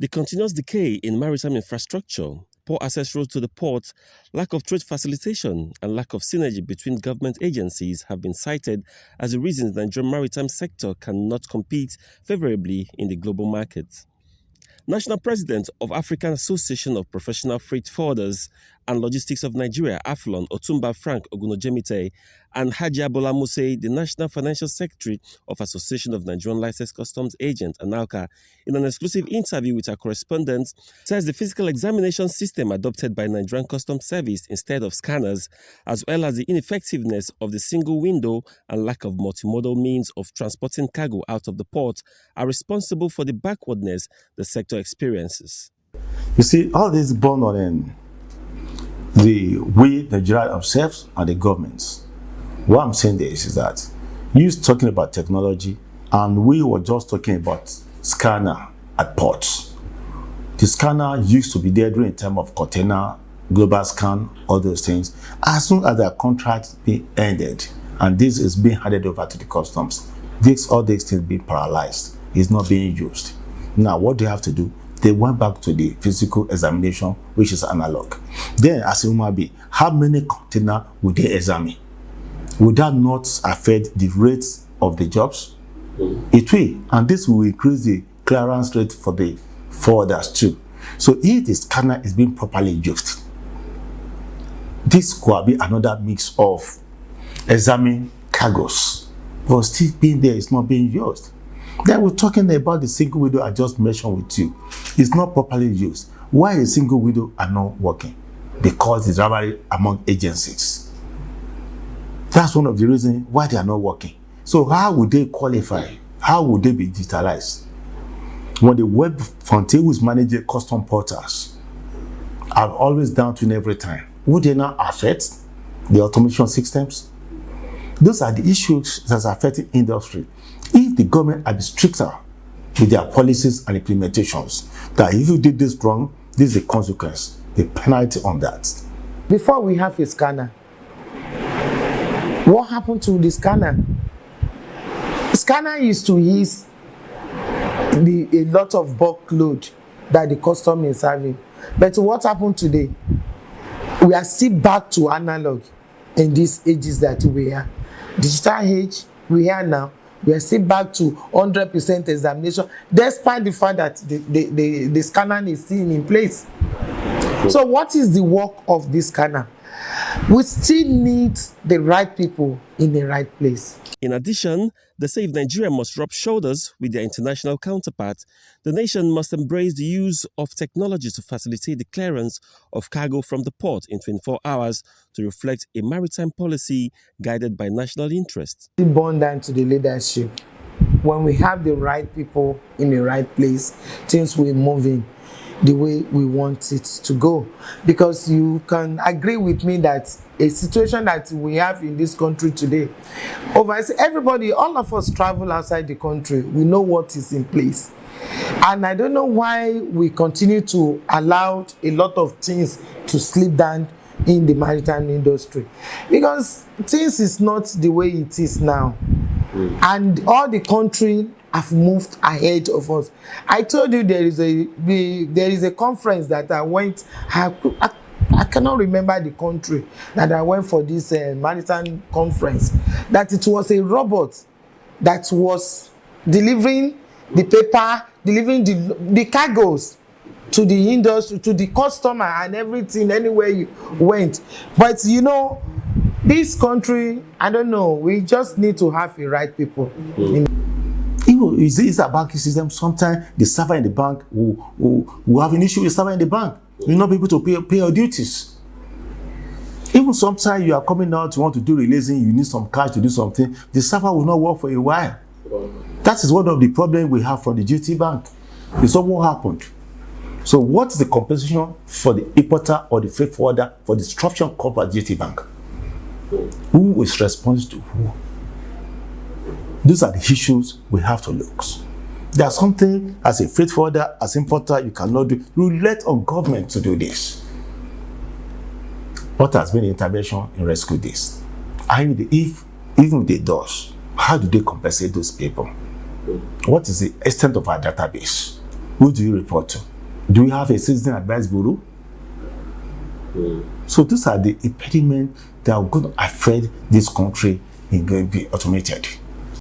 The continuous decay in maritime infrastructure, poor access roads to the port, lack of trade facilitation, and lack of synergy between government agencies have been cited as the reasons the Nigerian maritime sector cannot compete favorably in the global market. National President of African Association of Professional Freight Forwarders and Logistics of Nigeria, AFLON, Otumba Frank Ogunojemite, and Haji Abola Muse, the National Financial Secretary of Association of Nigerian Licensed Customs Agents, ANALCA, in an exclusive interview with our correspondent, says the physical examination system adopted by Nigerian Customs Service instead of scanners, as well as the ineffectiveness of the single window and lack of multimodal means of transporting cargo out of the port, are responsible for the backwardness the sector experiences. You see, all this is born on the way Nigeria themselves and the governments. What I'm saying this is that you're talking about technology, and we were just talking about scanner at ports. The scanner used to be there during time of container, global scan, all those things. As soon as their contract be ended, and this is being handed over to the customs, all these things being paralyzed, is not being used. Now, what do you have to do? They went back to the physical examination, which is analog. Then, as a human being, how many containers would they examine? Would that not affect the rates of the jobs? It will, and this will increase the clearance rate for the forwarders too. So if the scanner is being properly used, this could be another mix of examining cargoes, but still being there is not being used. Then we're talking about the single window I just mentioned with you. It's not properly used. Why the single window are not working? Because it's rivalry among agencies. That's one of the reasons why they are not working. So how would they qualify? How would they be digitalized? When the web front who is managing custom portals are always down to every time, would they not affect the automation systems? Those are the issues that are affecting industry. If the government had been stricter with their policies and implementations, that if you did this wrong, this is the consequence, the penalty on that. Before we have a scanner, what happened to the scanner? The scanner used to ease a lot of bulk load that the custom is having. But what happened today? We are still back to analog in these ages that we are. Digital age we are now. We are still back to 100% examination, despite the fact that the scanner is still in place. So what is the work of this scanner? We still need the right people in the right place. In addition, they say if Nigeria must rub shoulders with their international counterparts, the nation must embrace the use of technology to facilitate the clearance of cargo from the port in 24 hours to reflect a maritime policy guided by national interest. It boils down to the leadership. When we have the right people in the right place, things will move in the way we want it to go. Because you can agree with me that a situation that we have in this country today, everybody, all of us travel outside the country, we know what is in place. And I don't know why we continue to allow a lot of things to slip down in the maritime industry. Because things is not the way it is now. And all the country have moved ahead of us. I told you there is a conference that I went. I cannot remember the country that I went for this maritime conference. That it was a robot that was delivering the paper, delivering the cargoes to the industry, to the customer, and everything anywhere you went. But you know, this country, I don't know. We just need to have the right people. It's a banking system. Sometimes the server in the bank will have an issue with the server in the bank. You'll not be able to pay your duties. Even sometimes you are coming out, you want to do releasing, you need some cash to do something, the server will not work for a while. That is one of the problems we have from the duty bank. It's all what happened. So what is the compensation for the importer or the freight forwarder for the disruption caused by duty bank? Who is responsible to who? These are the issues we have to look. There's something as a freight forwarder, as importer, you cannot do. You let on government to do this. What has been the intervention in rescue this? Even if they does, how do they compensate those people? What is the extent of our database? Who do you report to? Do you have a citizen advice bureau? So these are the impediments that are going to affect this country in going to be automated.